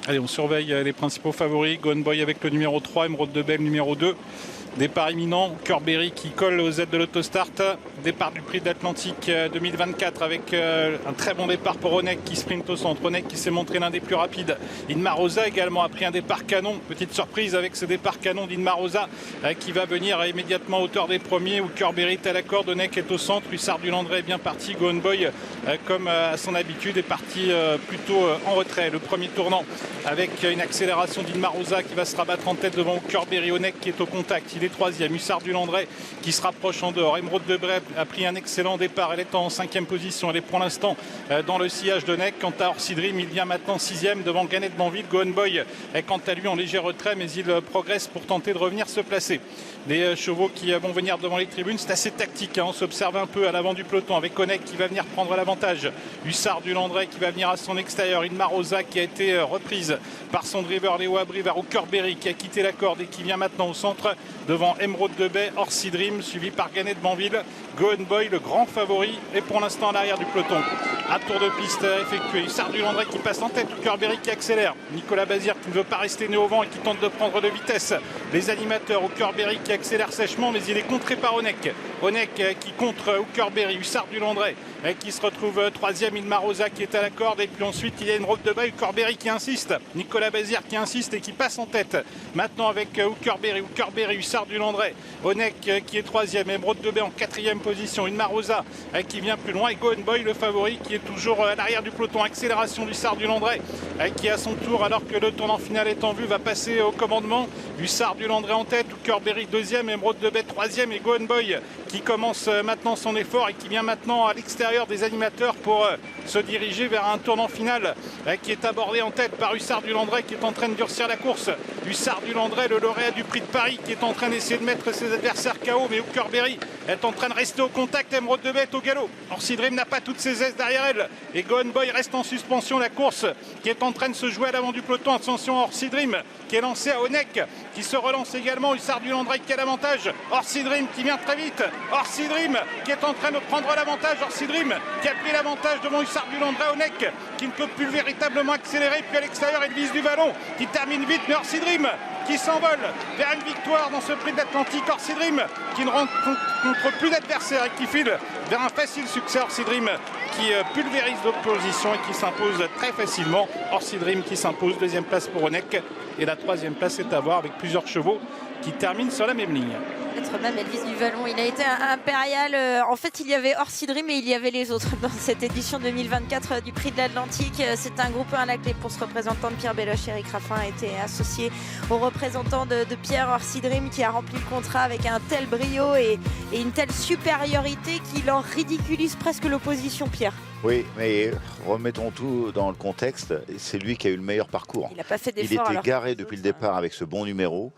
Allez, on surveille les principaux favoris. Gone Boy avec le numéro 3, Emeraude de Belle numéro 2. Départ imminent, Curberry qui colle aux aides de l'autostart. Départ du prix de l'Atlantique 2024 avec un très bon départ pour Onek qui sprint au centre. Onek qui s'est montré l'un des plus rapides. Inma Rosa également a pris un départ canon. Petite surprise avec ce départ canon d'Inma Rosa qui va venir immédiatement à hauteur des premiers où Curberry est à la corde. Onek est au centre. Hussard du Landré est bien parti. Gone Boy comme à son habitude est parti plutôt en retrait. Le premier tournant avec une accélération d'Inma Rosa qui va se rabattre en tête devant Curberry. Onek qui est au contact. Il est troisième. Hussard du Landré qui se rapproche en dehors. Emeraude de Bray a pris un excellent départ. Elle est en 5e position. Elle est pour l'instant dans le sillage de Onek. Quant à Orsi Dream, il vient maintenant 6e devant Ganet de Banville. Gone Boy est quant à lui en léger retrait, mais il progresse pour tenter de revenir se placer. Les chevaux qui vont venir devant les tribunes, c'est assez tactique. On s'observe un peu à l'avant du peloton avec Onek qui va venir prendre l'avantage. Hussard du Landré qui va venir à son extérieur. Inma Rosa qui a été reprise par son driver Léo Abri vers Curberry qui a quitté la corde et qui vient maintenant au centre devant Emeraude de Bay, Orsi Dream suivi par Ganet de Banville. Gone Boy, le grand favori, est pour l'instant à l'arrière du peloton. Un tour de piste effectué. Hussard du Landré qui passe en tête, Curberry qui accélère. Nicolas Bazir qui ne veut pas rester né au vent et qui tente de prendre de vitesse. Les animateurs, Curberry qui accélère sèchement, mais il est contré par Onek. Onek qui contre Curberry. Hussard du Landré qui se retrouve troisième. Inma Rosa qui est à la corde. Et puis ensuite, il y a une route de bail. Curberry qui insiste. Nicolas Bazir qui insiste et qui passe en tête. Maintenant avec Curberry, Hussard du Landré. Onek qui est troisième. Emeraude de Bay en 4e position. Inma Rosa qui vient plus loin. Et Gone Boy, le favori, qui est toujours à l'arrière du peloton. Accélération d'Hussard du Landré qui à son tour, alors que le tournant final est en vue, va passer au commandement. Hussard du Landré en tête. Curberry deuxième. Emeraude de Bay troisième. Et Gone Boy qui commence maintenant son effort et qui vient maintenant à l'extérieur des animateurs pour se diriger vers un tournant final qui est abordé en tête par Hussard du Landré qui est en train de durcir la course. Hussard du Landré, le lauréat du prix de Paris, qui est en train d'essayer de mettre ses adversaires KO, mais Curberry est en train de rester au contact. Emeraude de Bay est au galop. Orsi Dream n'a pas toutes ses aises derrière elle et Gone Boy reste en suspension. La course qui est en train de se jouer à l'avant du peloton. Attention à Orsi Dream qui est lancé à Onek qui se relance également. Hussard du Landré qui a l'avantage. Orsi Dream qui vient très vite. Orsi Dream qui est en train de prendre l'avantage. Orsi Dream qui a pris l'avantage devant Hussard du Landré. Onek qui ne peut plus véritablement accélérer. Puis à l'extérieur, il vise du ballon qui termine vite. Mais Orsi Dream qui s'envole vers une victoire dans ce prix de l'Atlantique. Orsi Dream qui ne rencontre plus d'adversaires et qui file vers un facile succès. Orsi Dream qui pulvérise l'opposition et qui s'impose très facilement. Orsi Dream qui s'impose. Deuxième place pour Onek. Et la troisième place est à voir avec plusieurs chevaux qui terminent sur la même ligne. Peut-être même Elvis du Vallon, il a été impérial. En fait, il y avait Orsi Dream et il y avait les autres dans cette édition 2024 du Prix de l'Atlantique. C'est un groupe 1 à la clé pour ce représentant de Pierre Belloche. Eric Raffin a été associé au représentant de Pierre. Orsi Dream qui a rempli le contrat avec un tel brio et une telle supériorité qu'il en ridiculise presque l'opposition, Pierre. Oui, mais remettons tout dans le contexte. C'est lui qui a eu le meilleur parcours. Il n'a pas fait Il d'effort. était garé depuis le départ avec ce bon numéro.